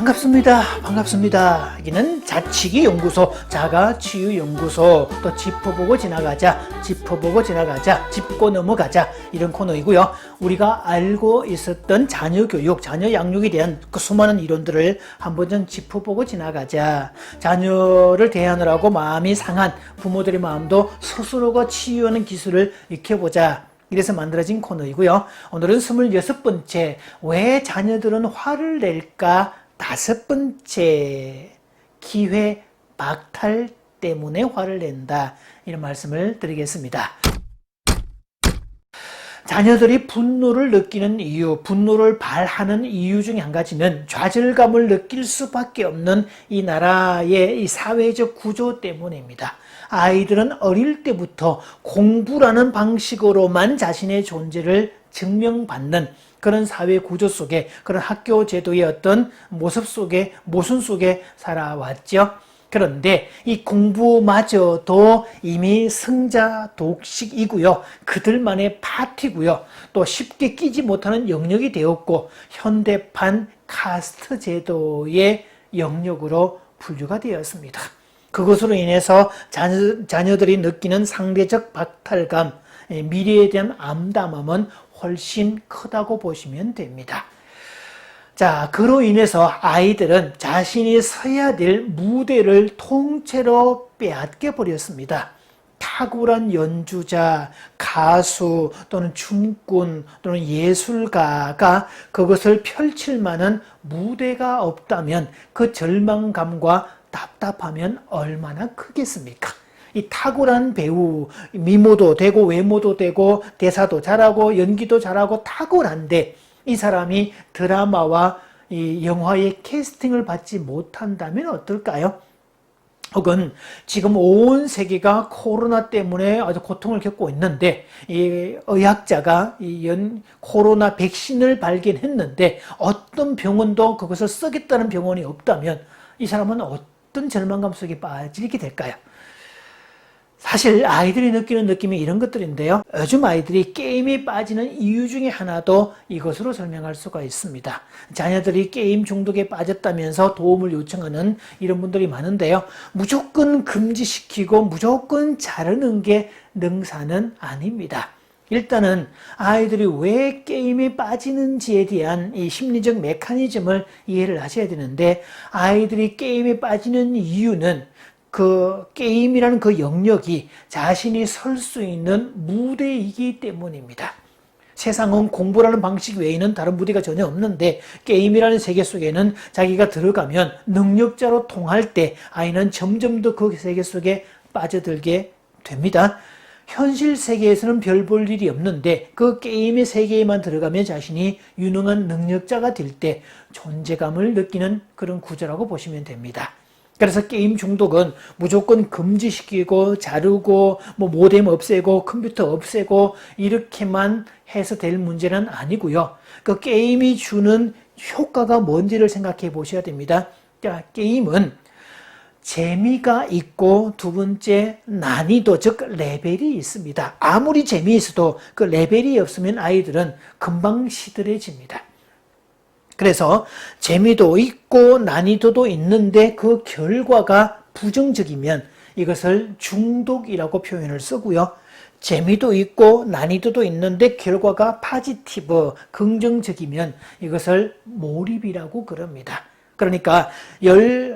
반갑습니다. 여기는 자치기연구소, 자가치유연구소, 또 짚어보고 지나가자, 짚고 넘어가자, 이런 코너이고요. 우리가 알고 있었던 자녀교육, 자녀 양육에 대한 그 수많은 이론들을 한번 좀 짚어보고 지나가자. 자녀를 대하느라고 마음이 상한 부모들의 마음도 스스로가 치유하는 기술을 익혀보자. 이래서 만들어진 코너이고요. 오늘은 26번째, 왜 자녀들은 화를 낼까? 5번째, 기회 박탈 때문에 화를 낸다. 이런 말씀을 드리겠습니다. 자녀들이 분노를 느끼는 이유, 분노를 발하는 이유 중에 한 가지는 좌절감을 느낄 수밖에 없는 이 나라의 이 사회적 구조 때문입니다. 아이들은 어릴 때부터 공부라는 방식으로만 자신의 존재를 증명받는 그런 사회 구조 속에, 그런 학교 제도의 어떤 모습 속에, 모순 속에 살아왔죠. 그런데 이 공부마저도 이미 승자 독식이고요. 그들만의 파티고요. 또 쉽게 끼지 못하는 영역이 되었고, 현대판 카스트 제도의 영역으로 분류가 되었습니다. 그것으로 인해서 자녀들이 느끼는 상대적 박탈감, 미래에 대한 암담함은 훨씬 크다고 보시면 됩니다. 자, 그로 인해서 아이들은 자신이 서야 될 무대를 통째로 빼앗겨 버렸습니다. 탁월한 연주자, 가수 또는 춤꾼 또는 예술가가 그것을 펼칠 만한 무대가 없다면 그 절망감과 답답하면 얼마나 크겠습니까? 이 탁월한 배우, 미모도 되고 외모도 되고 대사도 잘하고 연기도 잘하고 탁월한데 이 사람이 드라마와 이 영화의 캐스팅을 받지 못한다면 어떨까요? 혹은 지금 온 세계가 코로나 때문에 아주 고통을 겪고 있는데 이 의학자가 코로나 백신을 발견했는데 어떤 병원도 그것을 쓰겠다는 병원이 없다면 이 사람은 어떤 절망감 속에 빠지게 될까요? 사실 아이들이 느끼는 느낌이 이런 것들인데요. 요즘 아이들이 게임에 빠지는 이유 중에 하나도 이것으로 설명할 수가 있습니다. 자녀들이 게임 중독에 빠졌다면서 도움을 요청하는 이런 분들이 많은데요. 무조건 금지시키고 무조건 자르는 게 능사는 아닙니다. 일단은 아이들이 왜 게임에 빠지는지에 대한 이 심리적 메커니즘을 이해를 하셔야 되는데, 아이들이 게임에 빠지는 이유는 그 게임이라는 그 영역이 자신이 설 수 있는 무대이기 때문입니다. 세상은 공부라는 방식 외에는 다른 무대가 전혀 없는데 게임이라는 세계 속에는 자기가 들어가면 능력자로 통할 때 아이는 점점 더 그 세계 속에 빠져들게 됩니다. 현실 세계에서는 별 볼 일이 없는데 그 게임의 세계에만 들어가면 자신이 유능한 능력자가 될 때 존재감을 느끼는 그런 구조라고 보시면 됩니다. 그래서 게임 중독은 무조건 금지시키고 자르고 모뎀 없애고 컴퓨터 없애고 이렇게만 해서 될 문제는 아니고요. 그 게임이 주는 효과가 뭔지를 생각해 보셔야 됩니다. 자, 게임은 재미가 있고 두 번째 난이도, 즉 레벨이 있습니다. 아무리 재미있어도 그 레벨이 없으면 아이들은 금방 시들해집니다. 그래서 재미도 있고 난이도도 있는데 그 결과가 부정적이면 이것을 중독이라고 표현을 쓰고요. 재미도 있고 난이도도 있는데 결과가 포지티브, 긍정적이면 이것을 몰입이라고 그럽니다. 그러니까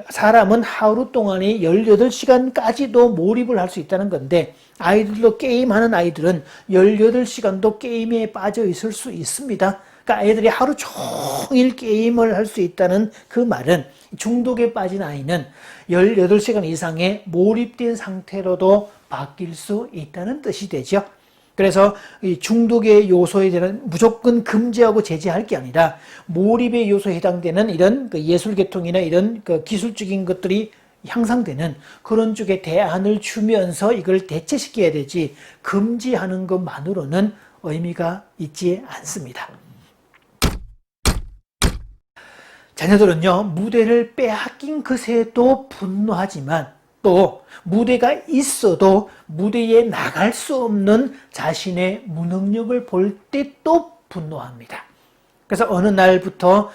사람은 하루 동안에 18시간까지도 몰입을 할 수 있다는 건데, 아이들도 게임하는 아이들은 18시간도 게임에 빠져 있을 수 있습니다. 그러니까 아이들이 하루 종일 게임을 할 수 있다는 그 말은 중독에 빠진 아이는 18시간 이상의 몰입된 상태로도 바뀔 수 있다는 뜻이 되죠. 그래서 이 중독의 요소에 대한 무조건 금지하고 제재할 게 아니라 몰입의 요소에 해당되는 이런 그 예술 계통이나 이런 그 기술적인 것들이 향상되는 그런 쪽에 대안을 주면서 이걸 대체시켜야 되지, 금지하는 것만으로는 의미가 있지 않습니다. 자녀들은요, 무대를 빼앗긴 것에도 분노하지만 또 무대가 있어도 무대에 나갈 수 없는 자신의 무능력을 볼 때 또 분노합니다. 그래서 어느 날부터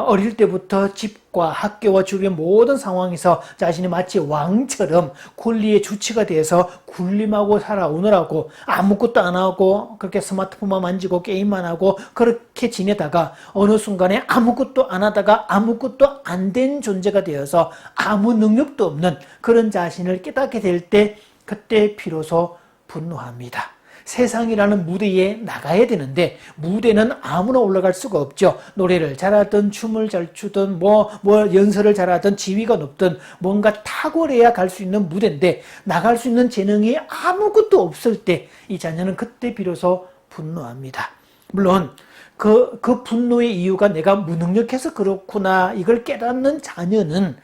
어릴 때부터 집과 학교와 주변 모든 상황에서 자신이 마치 왕처럼 권리의 주체가 돼서 군림하고 살아오느라고 아무것도 안 하고 그렇게 스마트폰만 만지고 게임만 하고 그렇게 지내다가 어느 순간에 아무것도 안 하다가 아무것도 안 된 존재가 되어서 아무 능력도 없는 그런 자신을 깨닫게 될 때 그때 비로소 분노합니다. 세상이라는 무대에 나가야 되는데 무대는 아무나 올라갈 수가 없죠. 노래를 잘하든 춤을 잘 추든 뭐 연설을 잘하든 지위가 높든 뭔가 탁월해야 갈 수 있는 무대인데 나갈 수 있는 재능이 아무것도 없을 때 이 자녀는 그때 비로소 분노합니다. 물론 그 분노의 이유가 내가 무능력해서 그렇구나 이걸 깨닫는 자녀는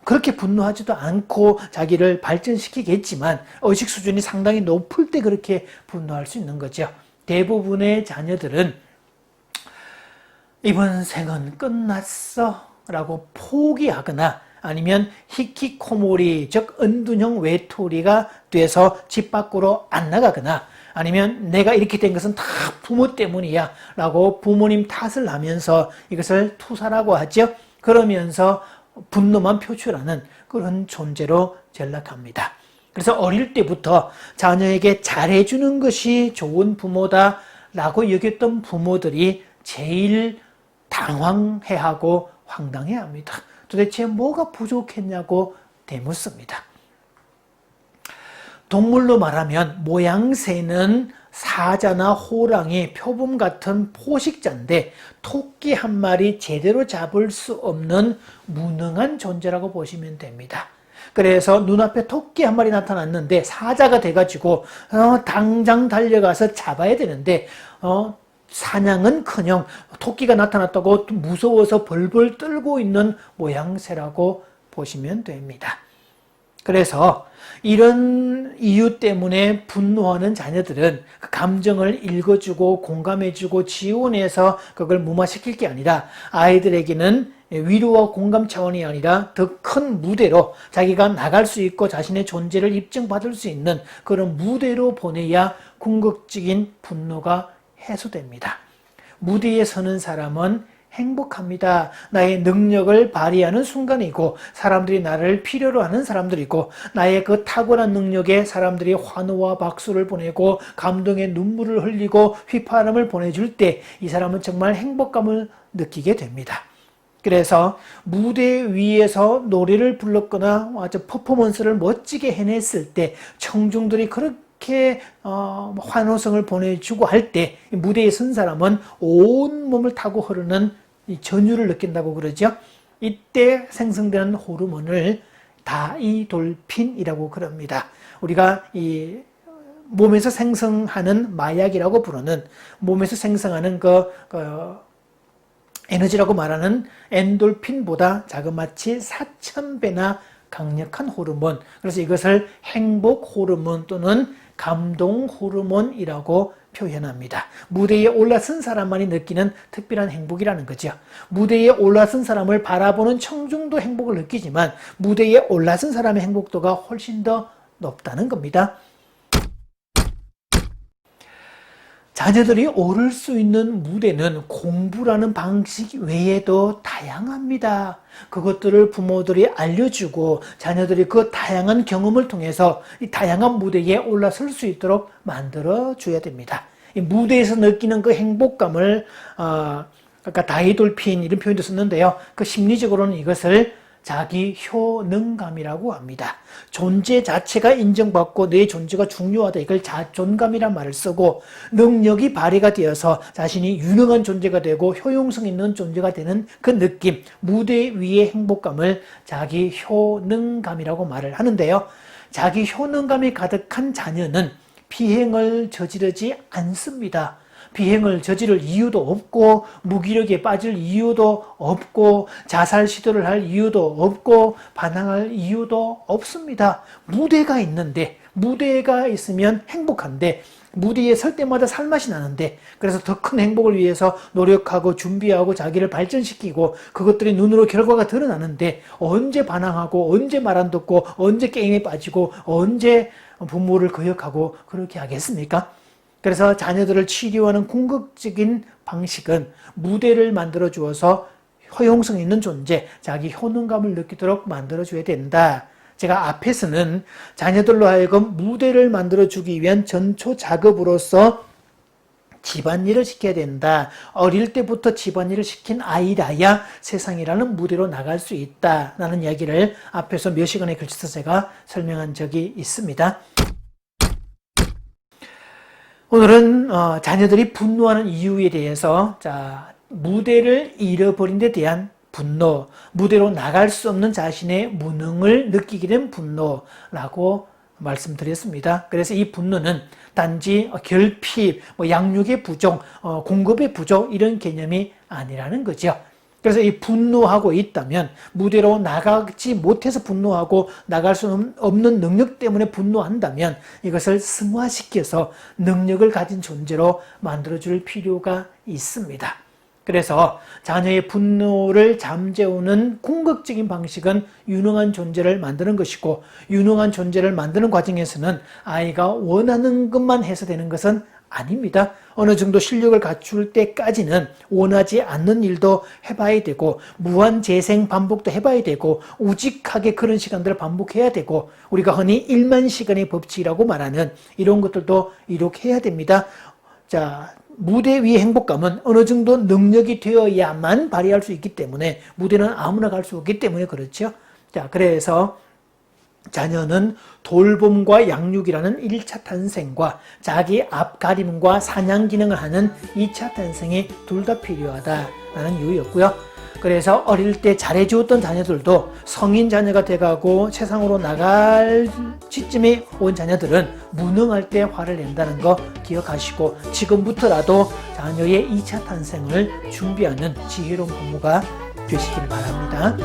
그렇게 분노하지도 않고 자기를 발전시키겠지만 의식 수준이 상당히 높을 때 그렇게 분노할 수 있는 거죠. 대부분의 자녀들은 이번 생은 끝났어 라고 포기하거나 아니면 히키코모리 즉 은둔형 외톨이가 돼서 집 밖으로 안 나가거나 아니면 내가 이렇게 된 것은 다 부모 때문이야 라고 부모님 탓을 하면서 이것을 투사라고 하죠. 그러면서 분노만 표출하는 그런 존재로 전락합니다. 그래서 어릴 때부터 자녀에게 잘해주는 것이 좋은 부모다 라고 여겼던 부모들이 제일 당황해하고 황당해합니다. 도대체 뭐가 부족했냐고 되묻습니다. 동물로 말하면 모양새는 사자나 호랑이, 표범 같은 포식자인데 토끼 한 마리 제대로 잡을 수 없는 무능한 존재라고 보시면 됩니다. 그래서 눈앞에 토끼 한 마리 나타났는데 사자가 돼가지고 당장 달려가서 잡아야 되는데 사냥은커녕 토끼가 나타났다고 무서워서 벌벌 떨고 있는 모양새라고 보시면 됩니다. 그래서 이런 이유 때문에 분노하는 자녀들은 그 감정을 읽어주고 공감해주고 지원해서 그걸 무마시킬 게 아니라 아이들에게는 위로와 공감 차원이 아니라 더 큰 무대로 자기가 나갈 수 있고 자신의 존재를 입증받을 수 있는 그런 무대로 보내야 궁극적인 분노가 해소됩니다. 무대에 서는 사람은 행복합니다. 나의 능력을 발휘하는 순간이고 사람들이 나를 필요로 하는 사람들이고 나의 그 탁월한 능력에 사람들이 환호와 박수를 보내고 감동의 눈물을 흘리고 휘파람을 보내줄 때 이 사람은 정말 행복감을 느끼게 됩니다. 그래서 무대 위에서 노래를 불렀거나 아주 퍼포먼스를 멋지게 해냈을 때 청중들이 그렇게 환호성을 보내주고 할 때 무대에 선 사람은 온 몸을 타고 흐르는 이 전율을 느낀다고 그러죠. 이때 생성되는 호르몬을 다이돌핀이라고 그럽니다. 우리가 이 몸에서 생성하는 마약이라고 부르는 몸에서 생성하는 에너지라고 말하는 엔돌핀보다 자그마치 4000배나 강력한 호르몬, 그래서 이것을 행복 호르몬 또는 감동 호르몬이라고 표현합니다. 무대에 올라선 사람만이 느끼는 특별한 행복이라는 거죠. 무대에 올라선 사람을 바라보는 청중도 행복을 느끼지만 무대에 올라선 사람의 행복도가 훨씬 더 높다는 겁니다. 자녀들이 오를 수 있는 무대는 공부라는 방식 외에도 다양합니다. 그것들을 부모들이 알려주고 자녀들이 그 다양한 경험을 통해서 이 다양한 무대에 올라설 수 있도록 만들어줘야 됩니다. 이 무대에서 느끼는 그 행복감을 아까 다이돌핀 이런 표현도 썼는데요. 그 심리적으로는 이것을 자기 효능감이라고 합니다. 존재 자체가 인정받고 내 존재가 중요하다. 이걸 자존감이란 말을 쓰고 능력이 발휘가 되어서 자신이 유능한 존재가 되고 효용성 있는 존재가 되는 그 느낌, 무대 위의 행복감을 자기 효능감이라고 말을 하는데요. 자기 효능감이 가득한 자녀는 비행을 저지르지 않습니다. 비행을 저지를 이유도 없고 무기력에 빠질 이유도 없고 자살 시도를 할 이유도 없고 반항할 이유도 없습니다. 무대가 있는데 무대가 있으면 행복한데 무대에 설 때마다 살맛이 나는데 그래서 더 큰 행복을 위해서 노력하고 준비하고 자기를 발전시키고 그것들이 눈으로 결과가 드러나는데 언제 반항하고 언제 말 안 듣고 언제 게임에 빠지고 언제 부모를 거역하고 그렇게 하겠습니까? 그래서 자녀들을 치료하는 궁극적인 방식은 무대를 만들어 주어서 허용성 있는 존재, 자기 효능감을 느끼도록 만들어줘야 된다. 제가 앞에서는 자녀들로 하여금 무대를 만들어주기 위한 전초 작업으로서 집안일을 시켜야 된다. 어릴 때부터 집안일을 시킨 아이라야 세상이라는 무대로 나갈 수 있다라는 이야기를 앞에서 몇 시간에 걸쳐서 제가 설명한 적이 있습니다. 오늘은 자녀들이 분노하는 이유에 대해서 무대를 잃어버린 데 대한 분노, 무대로 나갈 수 없는 자신의 무능을 느끼게 된 분노라고 말씀드렸습니다. 그래서 이 분노는 단지 결핍, 양육의 부족, 공급의 부족 이런 개념이 아니라는 거죠. 그래서 이 분노하고 있다면 무대로 나가지 못해서 분노하고 나갈 수 없는 능력 때문에 분노한다면 이것을 승화시켜서 능력을 가진 존재로 만들어줄 필요가 있습니다. 그래서 자녀의 분노를 잠재우는 궁극적인 방식은 유능한 존재를 만드는 것이고, 유능한 존재를 만드는 과정에서는 아이가 원하는 것만 해서 되는 것은 아닙니다. 어느 정도 실력을 갖출 때까지는 원하지 않는 일도 해봐야 되고, 무한 재생 반복도 해봐야 되고, 우직하게 그런 시간들을 반복해야 되고, 우리가 흔히 1만 시간의 법칙이라고 말하는 이런 것들도 이룩해야 됩니다. 무대 위의 행복감은 어느 정도 능력이 되어야만 발휘할 수 있기 때문에, 무대는 아무나 갈 수 없기 때문에 그렇죠. 그래서 자녀는 돌봄과 양육이라는 1차 탄생과 자기 앞가림과 사냥 기능을 하는 2차 탄생이 둘 다 필요하다라는 이유였고요. 그래서 어릴 때 잘해주었던 자녀들도 성인 자녀가 돼가고 세상으로 나갈 시점에 온 자녀들은 무능할 때 화를 낸다는 거 기억하시고, 지금부터라도 자녀의 2차 탄생을 준비하는 지혜로운 부모가 되시길 바랍니다.